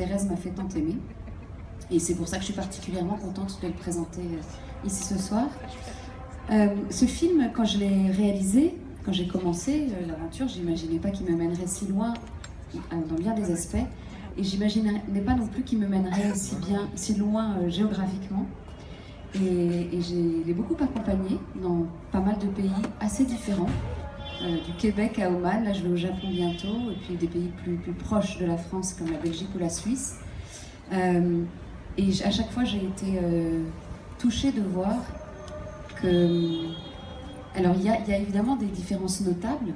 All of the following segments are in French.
Thérèse m'a fait tant aimer. Et c'est pour ça que je suis particulièrement contente de le présenter ici ce soir. Ce film, quand je l'ai réalisé, quand j'ai commencé l'aventure, j'imaginais pas qu'il me mènerait si loin dans bien des aspects. Et j'imaginais pas non plus qu'il me mènerait si loin géographiquement. Et je l'ai beaucoup accompagné dans pas mal de pays assez différents. Du Québec à Oman, là je vais au Japon bientôt, et puis des pays plus proches de la France comme la Belgique ou la Suisse. Et à chaque fois j'ai été touchée de voir que... Alors il y a évidemment des différences notables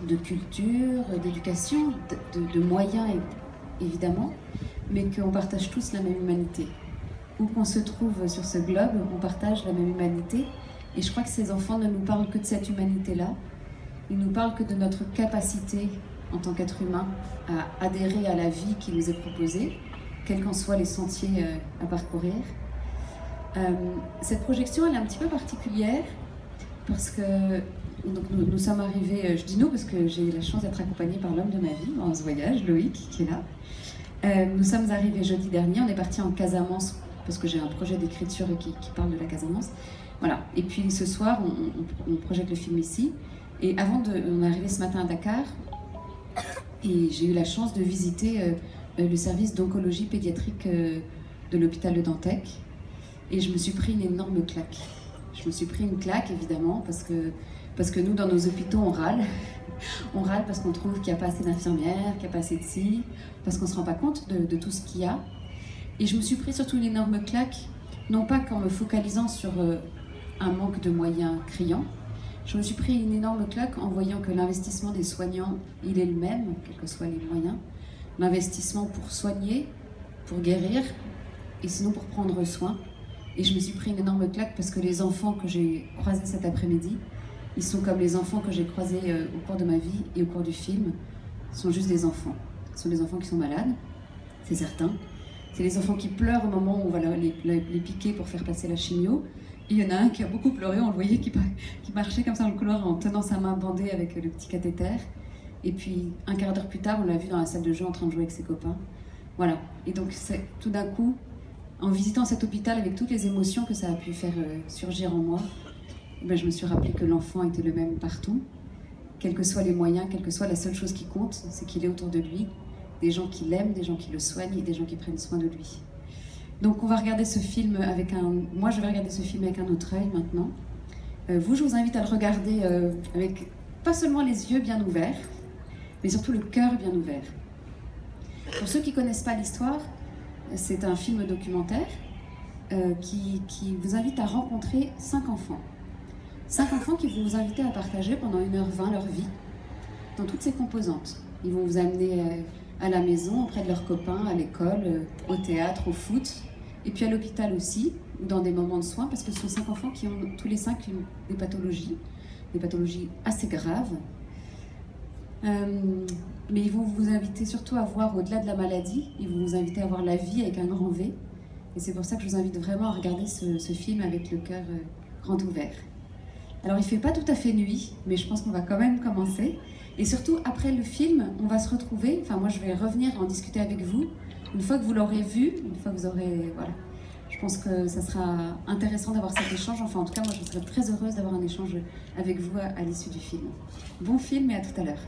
de culture, d'éducation, de moyens évidemment, mais qu'on partage tous la même humanité. Où qu'on se trouve sur ce globe, on partage la même humanité. Et je crois que ces enfants ne nous parlent que de cette humanité-là. Ils nous parlent que de notre capacité en tant qu'être humain à adhérer à la vie qui nous est proposée, quels qu'en soient les sentiers à parcourir. Cette projection, elle est un petit peu particulière parce que donc nous sommes arrivés, je dis nous parce que j'ai eu la chance d'être accompagnée par l'homme de ma vie dans ce voyage, Loïc, qui est là. Nous sommes arrivés jeudi dernier, on est parti en Casamance parce que j'ai un projet d'écriture qui parle de la Casamance. Voilà. Et puis ce soir, on projette le film ici. Et on est arrivé ce matin à Dakar et j'ai eu la chance de visiter le service d'oncologie pédiatrique de l'hôpital de Dantec. Et je me suis pris une énorme claque. Je me suis pris une claque, évidemment, parce que nous, dans nos hôpitaux, on râle. On râle parce qu'on trouve qu'il n'y a pas assez d'infirmières, qu'il n'y a pas assez de psy, parce qu'on ne se rend pas compte de tout ce qu'il y a. Et je me suis pris surtout une énorme claque, non pas qu'en me focalisant sur un manque de moyens criant. Je me suis pris une énorme claque en voyant que l'investissement des soignants, il est le même, quels que soient les moyens. L'investissement pour soigner, pour guérir, et sinon pour prendre soin. Et je me suis pris une énorme claque parce que les enfants que j'ai croisés cet après-midi, ils sont comme les enfants que j'ai croisés au cours de ma vie et au cours du film. Ce sont juste des enfants. Ce sont des enfants qui sont malades, c'est certain. C'est les enfants qui pleurent au moment où on va les piquer pour faire passer la chimio. Et il y en a un qui a beaucoup pleuré, on le voyait, qui marchait comme ça dans le couloir en tenant sa main bandée avec le petit cathéter. Et puis, un quart d'heure plus tard, on l'a vu dans la salle de jeu en train de jouer avec ses copains. Voilà. Et donc, tout d'un coup, en visitant cet hôpital avec toutes les émotions que ça a pu faire surgir en moi, ben, je me suis rappelé que l'enfant était le même partout. Quels que soient les moyens, quelle que soit la seule chose qui compte, c'est qu'il est autour de lui. Des gens qui l'aiment, des gens qui le soignent et des gens qui prennent soin de lui. Donc on va regarder ce film avec moi je vais regarder ce film avec un autre œil maintenant. Vous, je vous invite à le regarder avec pas seulement les yeux bien ouverts, mais surtout le cœur bien ouvert. Pour ceux qui ne connaissent pas l'histoire, c'est un film documentaire qui vous invite à rencontrer 5 enfants. 5 enfants qui vont vous inviter à partager pendant 1h20 leur vie, dans toutes ses composantes. Ils vont vous amener à la maison, auprès de leurs copains, à l'école, au théâtre, au foot, et puis à l'hôpital aussi, ou dans des moments de soins, parce que ce sont 5 enfants qui ont tous les 5 des pathologies assez graves. Mais ils vont vous inviter surtout à voir au-delà de la maladie, ils vont vous inviter à voir la vie avec un grand V. Et c'est pour ça que je vous invite vraiment à regarder ce film avec le cœur grand ouvert. Alors il ne fait pas tout à fait nuit, mais je pense qu'on va quand même commencer. Et surtout, après le film, on va se retrouver, enfin moi je vais revenir en discuter avec vous, une fois que vous l'aurez vu, une fois que vous aurez... Voilà. Je pense que ça sera intéressant d'avoir cet échange, enfin en tout cas moi je serai très heureuse d'avoir un échange avec vous à l'issue du film. Bon film et à tout à l'heure.